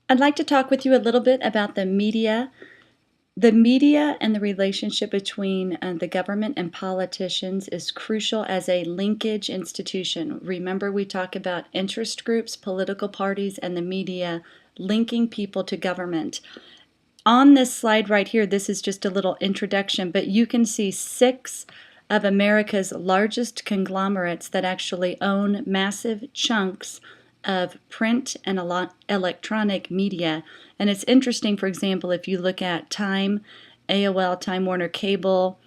I'd like to talk with you a little bit about the media. The media and the relationship between the government and politicians is crucial as a linkage institution. Remember, we talk about interest groups, political parties, and the media linking people to government. On this slide right here, this is just a little introduction, but you can see 6 of America's largest conglomerates that actually own massive chunks of print and electronic media. And it's interesting, for example, if you look at Time, AOL, Time Warner Cable,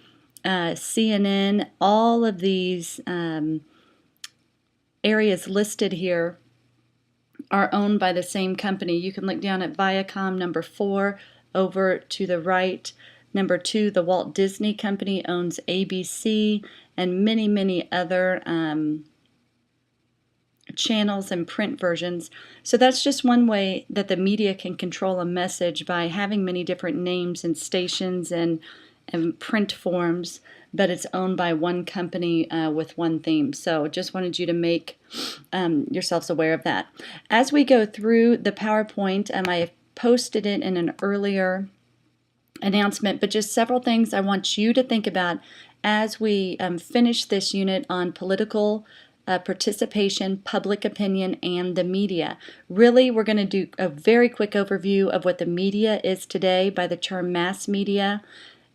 CNN, all of these areas listed here are owned by the same company. You can look down at Viacom, number 4, over to the right. Number 2, the Walt Disney Company owns ABC and many, many other channels and print versions. So that's just one way that the media can control a message, by having many different names and stations and print forms, but it's owned by one company with one theme. So just wanted you to make yourselves aware of that. As we go through the PowerPoint, I posted it in an earlier announcement, but just several things I want you to think about as we finish this unit on political participation, public opinion, and the media. Really, we're going to do a very quick overview of what the media is today by the term mass media.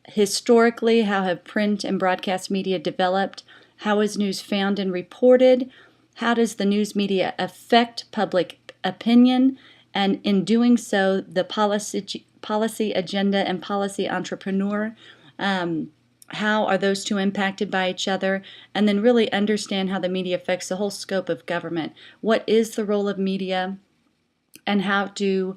Historically, how have print and broadcast media developed? How is news found and reported? How does the news media affect public opinion? And in doing so, the policy agenda and policy entrepreneur, how are those two impacted by each other? And then really understand how the media affects the whole scope of government. What is the role of media, and how do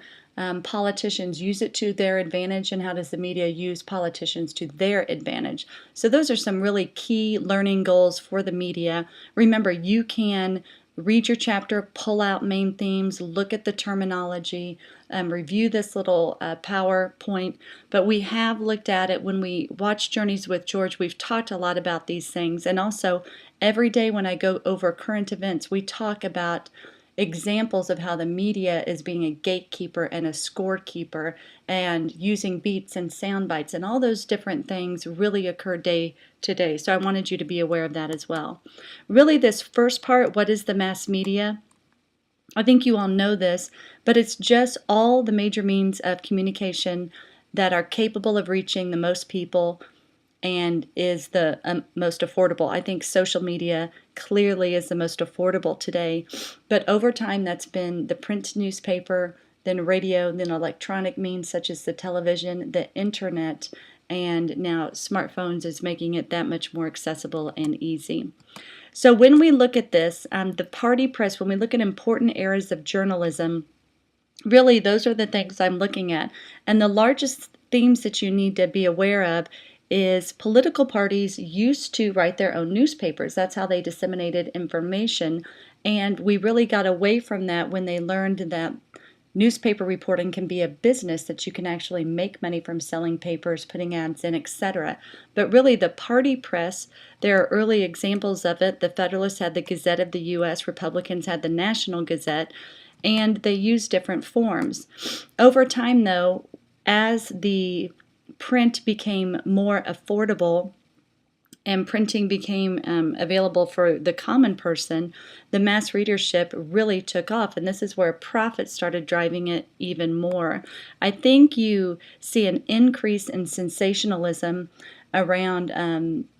politicians use it to their advantage, and how does the media use politicians to their advantage? So those are some really key learning goals for the media. Remember, you can read your chapter, pull out main themes, look at the terminology, review this little PowerPoint, but we have looked at it when we watch Journeys with George. We've talked a lot about these things, and also every day when I go over current events, we talk about examples of how the media is being a gatekeeper and a scorekeeper, and using beats and sound bites, and all those different things really occur day to day. So I wanted you to be aware of that as well. Really, this first part, what is the mass media? I think you all know this, but it's just all the major means of communication that are capable of reaching the most people and is the most affordable. I think social media clearly is the most affordable today, but over time that's been the print newspaper, then radio, then electronic means such as the television, the internet, and now smartphones is making it that much more accessible and easy. So when we look at this, the party press, when we look at important areas of journalism, really those are the things I'm looking at. And the largest themes that you need to be aware of is political parties used to write their own newspapers. That's how they disseminated information. And we really got away from that when they learned that newspaper reporting can be a business, that you can actually make money from selling papers, putting ads in, etc. But really the party press, there are early examples of it. The Federalists had the Gazette of the U.S., Republicans had the National Gazette, and they used different forms. Over time, though, as the print became more affordable and printing became available for the common person, the mass readership really took off, and this is where profit started driving it even more. I think you see an increase in sensationalism around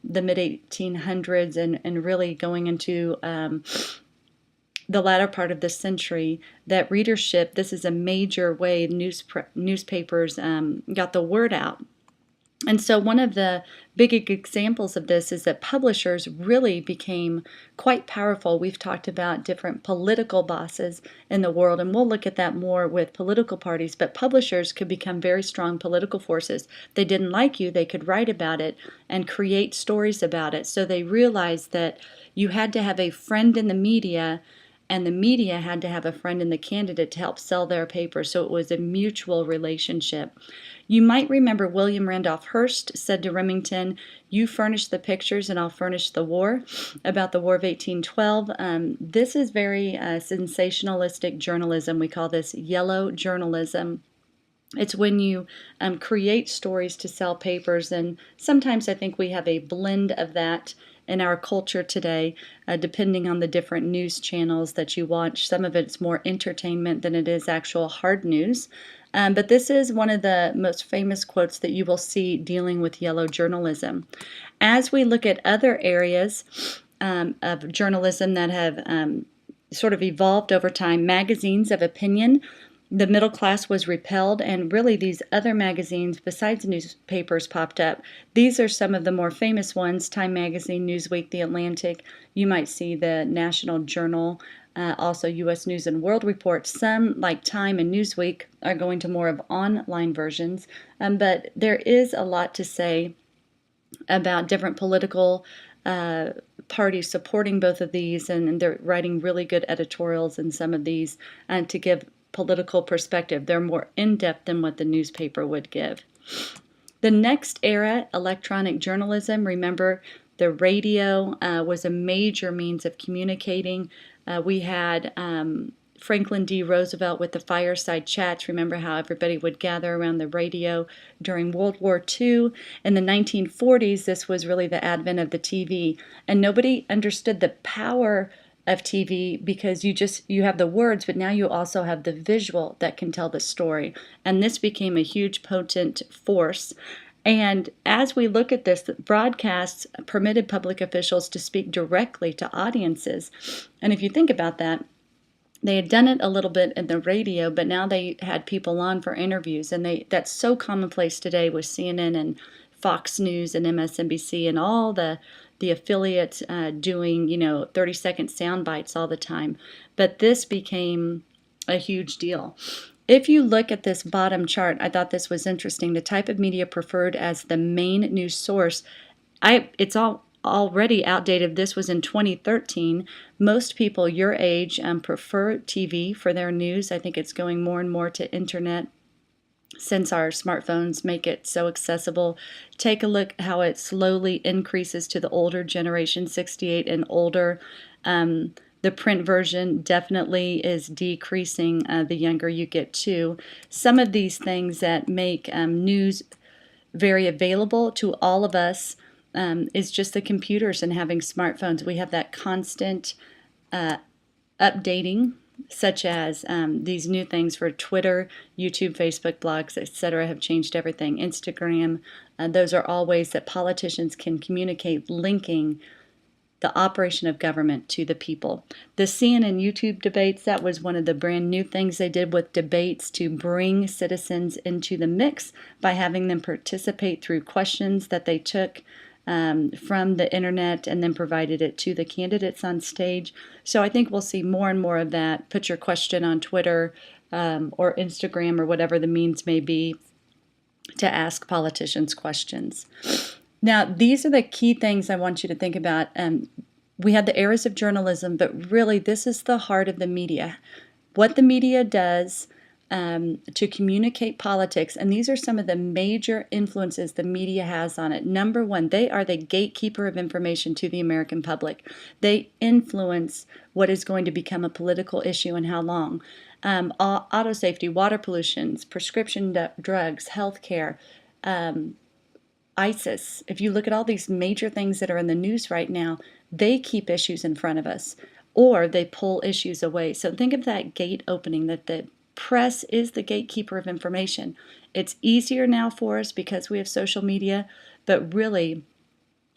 the mid-1800s and really going into the latter part of the century, that readership, this is a major way newspapers got the word out. And so one of the big examples of this is that publishers really became quite powerful. We've talked about different political bosses in the world, and we'll look at that more with political parties, but publishers could become very strong political forces. They didn't like you, they could write about it and create stories about it. So they realized that you had to have a friend in the media and the media had to have a friend in the candidate to help sell their paper, so it was a mutual relationship. You might remember William Randolph Hearst said to Remington, "You furnish the pictures and I'll furnish the war," about the War of 1812. This is very sensationalistic journalism. We call this yellow journalism. It's when you create stories to sell papers, and sometimes I think we have a blend of that in our culture today, depending on the different news channels that you watch. Some of it's more entertainment than it is actual hard news. But this is one of the most famous quotes that you will see dealing with yellow journalism. As we look at other areas of journalism that have sort of evolved over time, magazines of opinion, the middle class was repelled, and really these other magazines besides newspapers popped up. These are some of the more famous ones: Time Magazine, Newsweek, The Atlantic. You might see the National Journal, also U.S. News and World Report. Some, like Time and Newsweek, are going to more of online versions, but there is a lot to say about different political parties supporting both of these, and they're writing really good editorials in some of these to give political perspective. They're more in-depth than what the newspaper would give. The next era, electronic journalism. Remember, the radio was a major means of communicating. We had Franklin D. Roosevelt with the fireside chats. Remember how everybody would gather around the radio during World War II. In the 1940s, this was really the advent of the TV, and nobody understood the power of TV because you have the words, but now you also have the visual that can tell the story. And this became a huge potent force. And as we look at this, broadcasts permitted public officials to speak directly to audiences. And if you think about that, they had done it a little bit in the radio, but now they had people on for interviews, and that's so commonplace today with CNN and Fox News and MSNBC and all the affiliates doing 30-second sound bites all the time. But this became a huge deal. If you look at this bottom chart, I thought this was interesting. The type of media preferred as the main news source, it's already outdated. This was in 2013. Most people your age prefer TV for their news. I think it's going more and more to internet since our smartphones make it so accessible. Take a look how it slowly increases to the older generation, 68 and older. The print version definitely is decreasing the younger you get too. Some of these things that make news very available to all of us is just the computers and having smartphones. We have that constant updating, such as these new things for Twitter, YouTube, Facebook, blogs, etc. have changed everything. Instagram, those are all ways that politicians can communicate, linking the operation of government to the people. The CNN YouTube debates, that was one of the brand new things they did with debates to bring citizens into the mix by having them participate through questions that they took from the internet and then provided it to the candidates on stage. So I think we'll see more and more of that. Put your question on Twitter or Instagram or whatever the means may be to ask politicians questions. Now, these are the key things I want you to think about. We had the eras of journalism, but really this is the heart of the media. What the media does to communicate politics, and these are some of the major influences the media has on it. Number one, they are the gatekeeper of information to the American public. They influence what is going to become a political issue and how long. Auto safety, water pollution, prescription drugs, healthcare, ISIS. If you look at all these major things that are in the news right now, they keep issues in front of us or they pull issues away. So think of that gate opening, that the press is the gatekeeper of information. It's easier now for us because we have social media, but really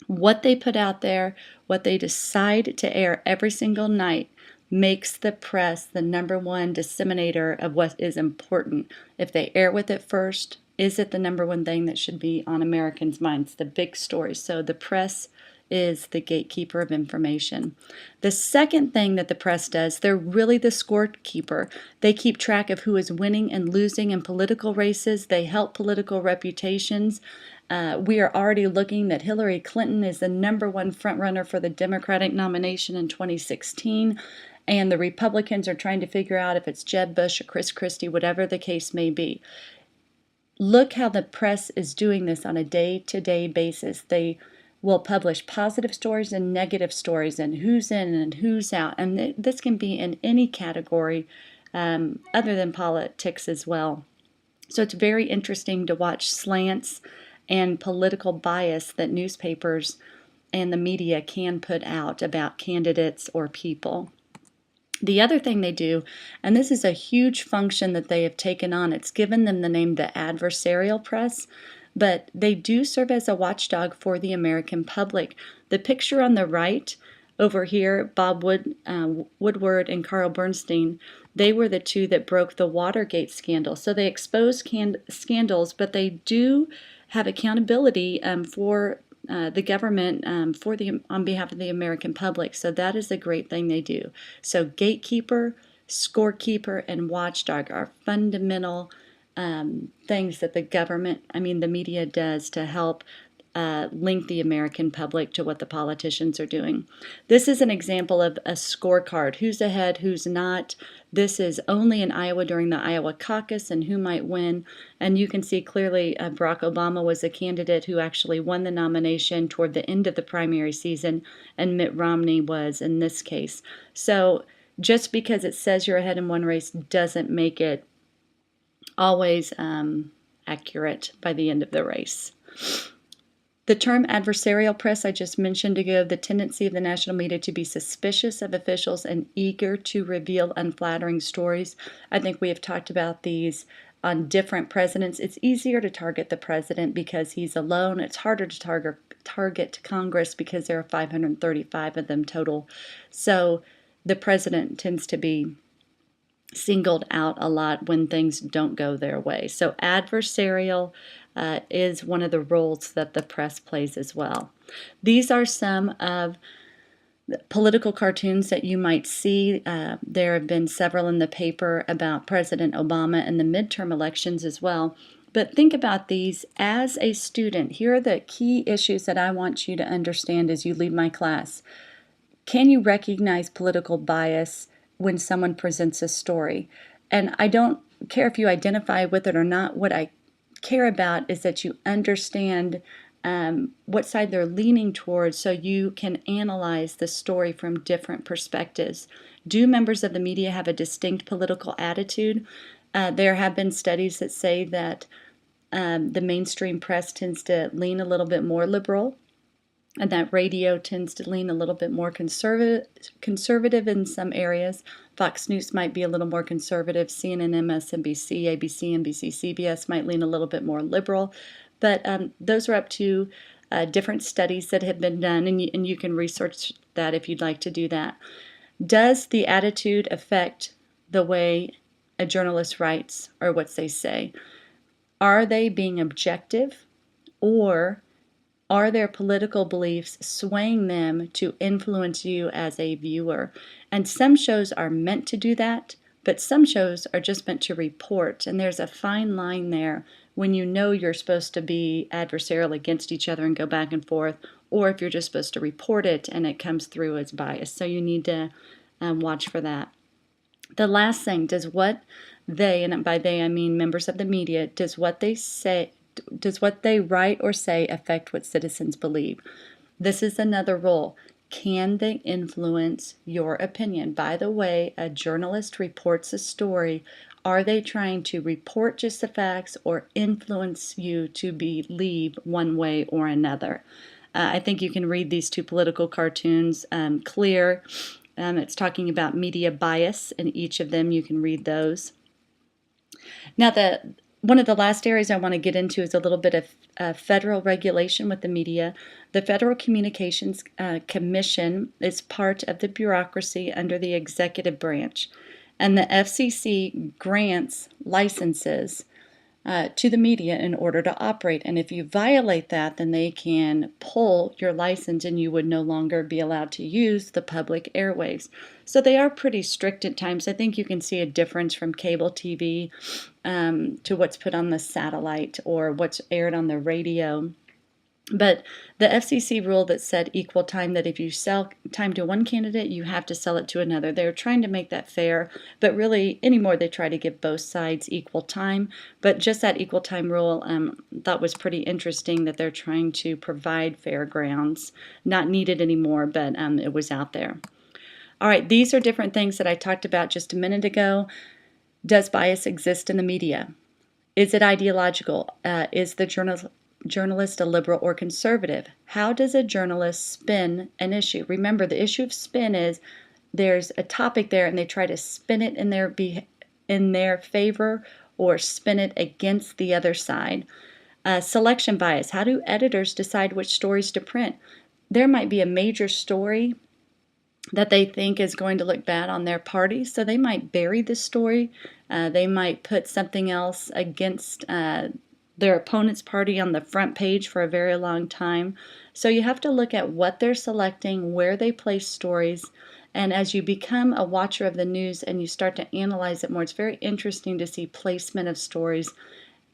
what they put out there, what they decide to air every single night makes the press the number one disseminator of what is important. If they air with it first, is it the number one thing that should be on Americans' minds, the big story? So the press is the gatekeeper of information. The second thing that the press does, they're really the scorekeeper. They keep track of who is winning and losing in political races. They help political reputations. We are already looking that Hillary Clinton is the number one frontrunner for the Democratic nomination in 2016. and the Republicans are trying to figure out if it's Jeb Bush or Chris Christie, whatever the case may be. Look how the press is doing this on a day-to-day basis. They will publish positive stories and negative stories and who's in and who's out. And this can be in any category other than politics as well. So it's very interesting to watch slants and political bias that newspapers and the media can put out about candidates or people. The other thing they do, and this is a huge function that they have taken on, it's given them the name the adversarial press, but they do serve as a watchdog for the American public. The picture on the right over here, Bob Woodward and Carl Bernstein, they were the two that broke the Watergate scandal. So they expose scandals, but they do have accountability for the government on behalf of the American public. So that is a great thing they do. So gatekeeper, scorekeeper, and watchdog are fundamental things that the media does to help link the American public to what the politicians are doing. This is an example of a scorecard. Who's ahead, who's not. This is only in Iowa during the Iowa caucus and who might win. And you can see clearly Barack Obama was a candidate who actually won the nomination toward the end of the primary season, and Mitt Romney was in this case. So just because it says you're ahead in one race doesn't make it always accurate by the end of the race. The term adversarial press I just mentioned ago, the tendency of the national media to be suspicious of officials and eager to reveal unflattering stories. I think we have talked about these on different presidents. It's easier to target the president because he's alone. It's harder to target Congress because there are 535 of them total. So the president tends to be singled out a lot when things don't go their way. So adversarial is one of the roles that the press plays as well. These are some of the political cartoons that you might see. There have been several in the paper about President Obama and the midterm elections as well. But think about these as a student. Here are the key issues that I want you to understand as you leave my class. Can you recognize political bias when someone presents a story? And I don't care if you identify with it or not. What I care about is that you understand what side they're leaning towards so you can analyze the story from different perspectives. Do members of the media have a distinct political attitude? There have been studies that say that the mainstream press tends to lean a little bit more liberal, and that radio tends to lean a little bit more conservative in some areas. Fox News might be a little more conservative. CNN, MSNBC, ABC, NBC, CBS might lean a little bit more liberal. But those are up to different studies that have been done, and you can research that if you'd like to do that. Does the attitude affect the way a journalist writes or what they say? Are they being objective, or are their political beliefs swaying them to influence you as a viewer? And some shows are meant to do that, but some shows are just meant to report. And there's a fine line there when you know you're supposed to be adversarial against each other and go back and forth, or if you're just supposed to report it and it comes through as bias. So you need to watch for that. The last thing, does what they, and by they I mean members of the media, does what they write or say affect what citizens believe? This is another role. Can they influence your opinion? By the way, a journalist reports a story. Are they trying to report just the facts or influence you to believe one way or another? I think you can read these two political cartoons clear. It's talking about media bias in each of them. You can read those. Now, one of the last areas I want to get into is a little bit of federal regulation with the media. The Federal Communications Commission is part of the bureaucracy under the executive branch, and the FCC grants licenses to the media in order to operate. And if you violate that, then they can pull your license and you would no longer be allowed to use the public airwaves. So they are pretty strict at times. I think you can see a difference from cable TV to what's put on the satellite or what's aired on the radio. But the FCC rule that said equal time, that if you sell time to one candidate, you have to sell it to another. They're trying to make that fair, but really anymore they try to give both sides equal time. But just that equal time rule thought was pretty interesting, that they're trying to provide fair grounds. Not needed anymore, but it was out there. All right, these are different things that I talked about just a minute ago. Does bias exist in the media? Is it ideological? Is the journalist a liberal or conservative? How does a journalist spin an issue? Remember, the issue of spin is there's a topic there and they try to spin it in their favor or spin it against the other side. Selection bias. How do editors decide which stories to print? There might be a major story that they think is going to look bad on their party, so they might bury the story. They might put something else against their opponent's party on the front page for a very long time. So you have to look at what they're selecting, where they place stories, and as you become a watcher of the news and you start to analyze it more, it's very interesting to see placement of stories.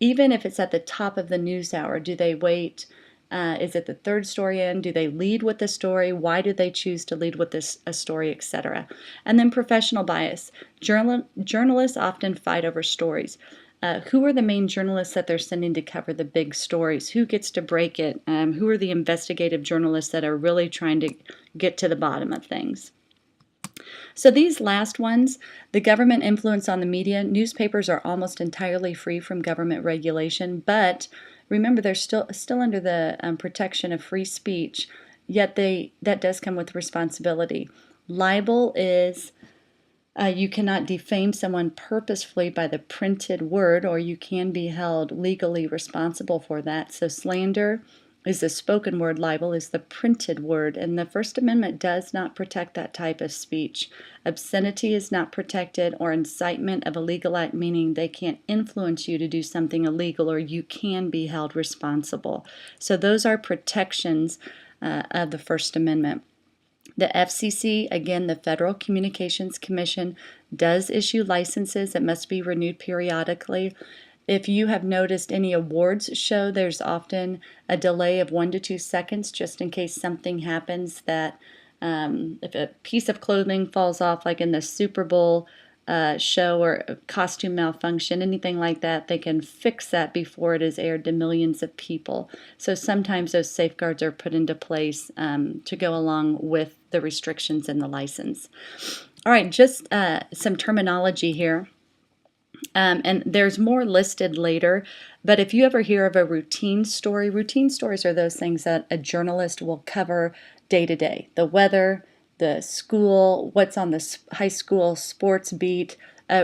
Even if it's at the top of the news hour, do they wait? Is it the third story in? Do they lead with the story? Why do they choose to lead with a story, etc.? And then professional bias. Journalists often fight over stories. Who are the main journalists that they're sending to cover the big stories? Who gets to break it? Who are the investigative journalists that are really trying to get to the bottom of things? So these last ones, the government influence on the media, newspapers are almost entirely free from government regulation, but remember they're still under the protection of free speech, yet that does come with responsibility. Libel is you cannot defame someone purposefully by the printed word, or you can be held legally responsible for that. So slander is the spoken word, libel is the printed word, and the First Amendment does not protect that type of speech. Obscenity is not protected, or incitement of a legal act, meaning they can't influence you to do something illegal, or you can be held responsible. So those are protections of the First Amendment. The FCC, again, the Federal Communications Commission, does issue licenses that must be renewed periodically. If you have noticed any awards show, there's often a delay of 1 to 2 seconds just in case something happens that if a piece of clothing falls off, like in the Super Bowl show, or a costume malfunction, anything like that, they can fix that before it is aired to millions of people. So sometimes those safeguards are put into place to go along with the restrictions in the license. All right, just some terminology here. And there's more listed later, but if you ever hear of a routine stories are those things that a journalist will cover day to day. The weather, the school, what's on the high school sports beat.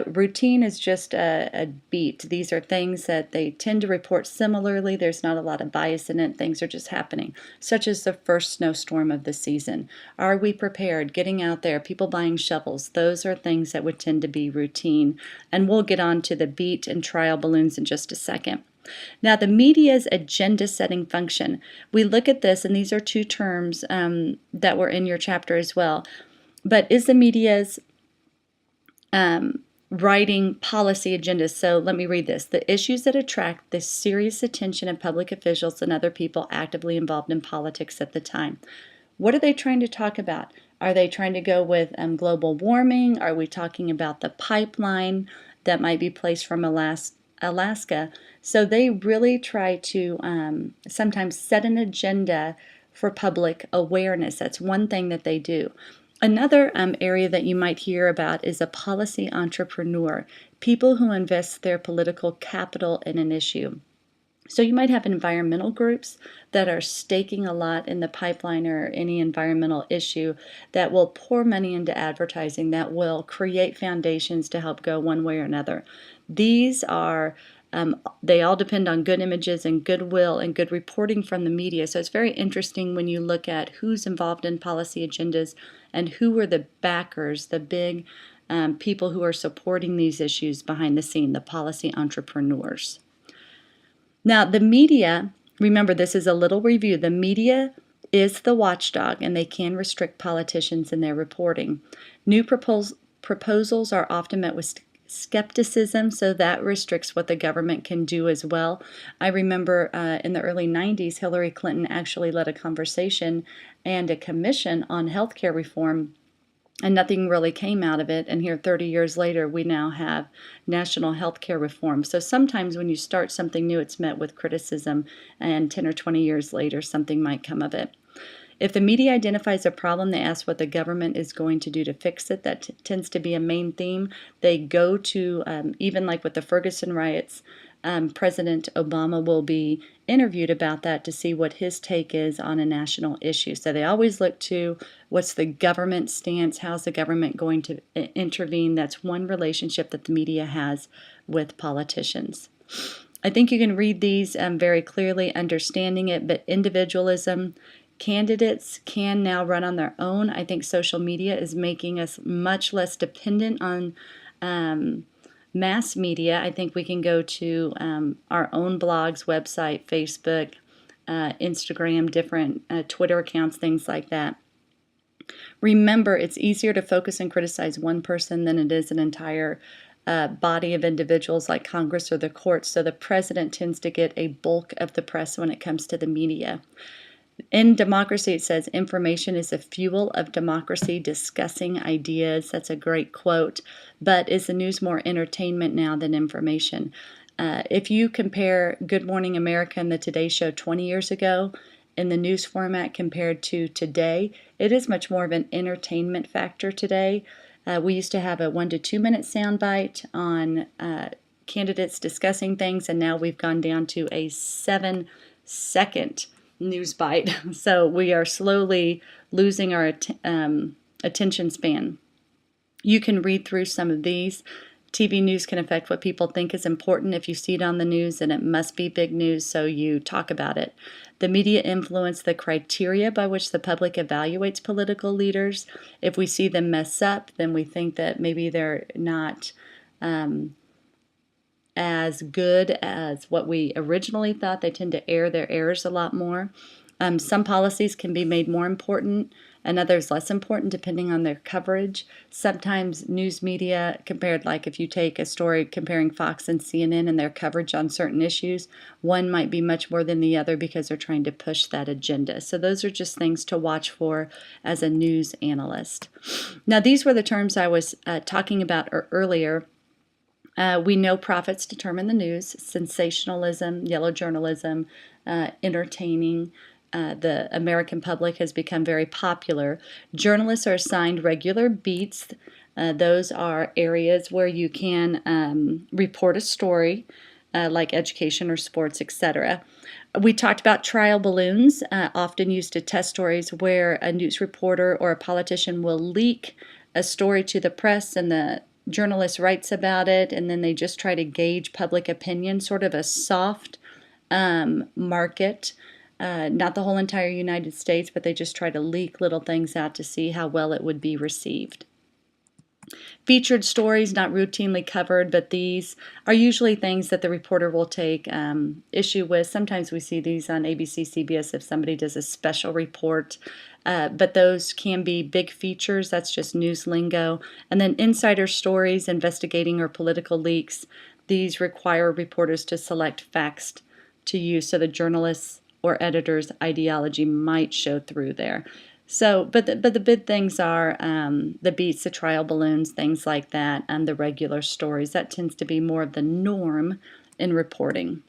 Routine is just a beat. These are things that they tend to report similarly. There's not a lot of bias in it. Things are just happening, such as the first snowstorm of the season. Are we prepared? Getting out there, people buying shovels. Those are things that would tend to be routine. And we'll get on to the beat and trial balloons in just a second. Now, the media's agenda-setting function. We look at this, and these are two terms that were in your chapter as well. But is the media's writing policy agendas? So let me read this. The issues that attract the serious attention of public officials and other people actively involved in politics at the time. What are they trying to talk about? Are they trying to go with global warming? Are we talking about the pipeline that might be placed from Alaska? So they really try to sometimes set an agenda for public awareness. That's one thing that they do. Another area that you might hear about is a policy entrepreneur, people who invest their political capital in an issue. So you might have environmental groups that are staking a lot in the pipeline or any environmental issue that will pour money into advertising, that will create foundations to help go one way or another. These are they all depend on good images and goodwill and good reporting from the media. So it's very interesting when you look at who's involved in policy agendas and who are the backers, the big people who are supporting these issues behind the scene, the policy entrepreneurs. Now, the media, remember this is a little review, the media is the watchdog and they can restrict politicians in their reporting. New proposals are often met with skepticism, so that restricts what the government can do as well. I remember in the early 90s, Hillary Clinton actually led a conversation and a commission on healthcare reform, and nothing really came out of it. And here, 30 years later, we now have national health care reform. So sometimes when you start something new, it's met with criticism, and 10 or 20 years later, something might come of it. If the media identifies a problem, they ask what the government is going to do to fix it. That tends to be a main theme. They go to, even like with the Ferguson riots, President Obama will be interviewed about that to see what his take is on a national issue. So they always look to what's the government stance, how's the government going to intervene. That's one relationship that the media has with politicians. I think you can read these very clearly, understanding it, but individualism, candidates can now run on their own. I think social media is making us much less dependent on mass media. I think we can go to our own blogs, website, Facebook, Instagram, different Twitter accounts, things like that. Remember, it's easier to focus and criticize one person than it is an entire body of individuals like Congress or the courts. So the president tends to get a bulk of the press when it comes to the media. In democracy, it says, information is the fuel of democracy, discussing ideas. That's a great quote. But is the news more entertainment now than information? If you compare Good Morning America and the Today Show 20 years ago in the news format compared to today, it is much more of an entertainment factor today. We used to have a 1 to 2 minute soundbite on candidates discussing things, and now we've gone down to a 7-second news bite. So we are slowly losing our attention span. You can read through some of these. TV news can affect what people think is important. If you see it on the news, then it must be big news, so you talk about it. The media influence the criteria by which the public evaluates political leaders. If we see them mess up, then we think that maybe they're not as good as what we originally thought. They tend to air their errors a lot more. Some policies can be made more important and others less important depending on their coverage. Sometimes news media compared, like if you take a story comparing Fox and CNN and their coverage on certain issues, one might be much more than the other because they're trying to push that agenda. So those are just things to watch for as a news analyst. Now, these were the terms I was talking about earlier. We know profits determine the news, sensationalism, yellow journalism, entertaining. The American public has become very popular. Journalists are assigned regular beats. Those are areas where you can report a story, like education or sports, etc. We talked about trial balloons, often used to test stories where a news reporter or a politician will leak a story to the press and the journalist writes about it, and then they just try to gauge public opinion, sort of a soft market. Not the whole entire United States, but they just try to leak little things out to see how well it would be received. Featured stories, not routinely covered, but these are usually things that the reporter will take issue with. Sometimes we see these on ABC, CBS if somebody does a special report, but those can be big features. That's just news lingo. And then insider stories, investigating or political leaks. These require reporters to select facts to use, so the journalists or editor's ideology might show through there. So, but the big things are the beats, the trial balloons, things like that, and the regular stories. That tends to be more of the norm in reporting.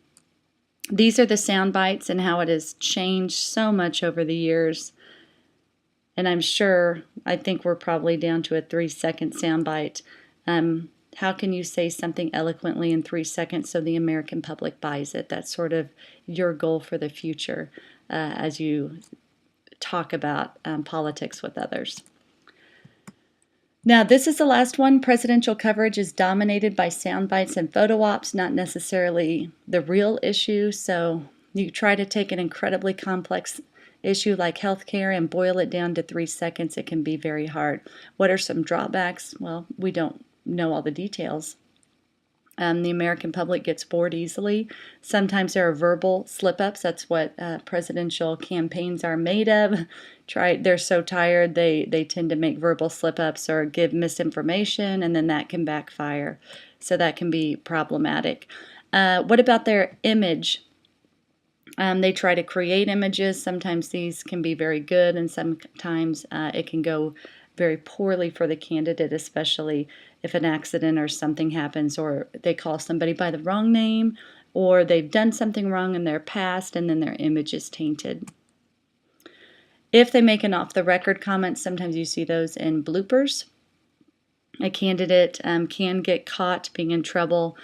These are the sound bites and how it has changed so much over the years. And I think we're probably down to a 3-second sound bite. How can you say something eloquently in 3 seconds so the American public buys it? That's sort of your goal for the future as you talk about politics with others. Now, this is the last one. Presidential coverage is dominated by sound bites and photo ops, not necessarily the real issue. So you try to take an incredibly complex issue like healthcare and boil it down to 3 seconds. It can be very hard. What are some drawbacks? Well, we don't know all the details. The American public gets bored easily. Sometimes there are verbal slip-ups. That's what presidential campaigns are made of. They're so tired they tend to make verbal slip-ups or give misinformation, and then that can backfire. So that can be problematic. What about their image? They try to create images. Sometimes these can be very good, and sometimes it can go very poorly for the candidate, especially if an accident or something happens, or they call somebody by the wrong name, or they've done something wrong in their past, and then their image is tainted. If they make an off-the-record comment, sometimes you see those in bloopers. A candidate can get caught being in trouble.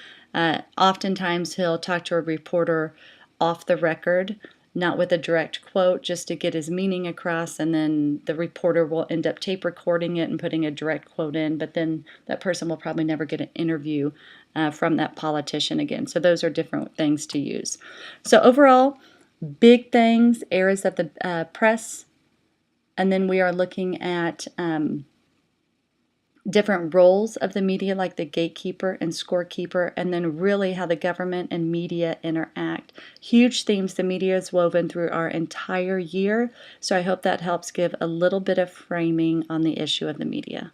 Oftentimes he'll talk to a reporter off the record, not with a direct quote, just to get his meaning across, and then the reporter will end up tape recording it and putting a direct quote in, but then that person will probably never get an interview from that politician again. So those are different things to use. So overall, big things, areas of the press, and then we are looking at different roles of the media, like the gatekeeper and scorekeeper, and then really how the government and media interact. Huge themes the media is woven through our entire year, so I hope that helps give a little bit of framing on the issue of the media.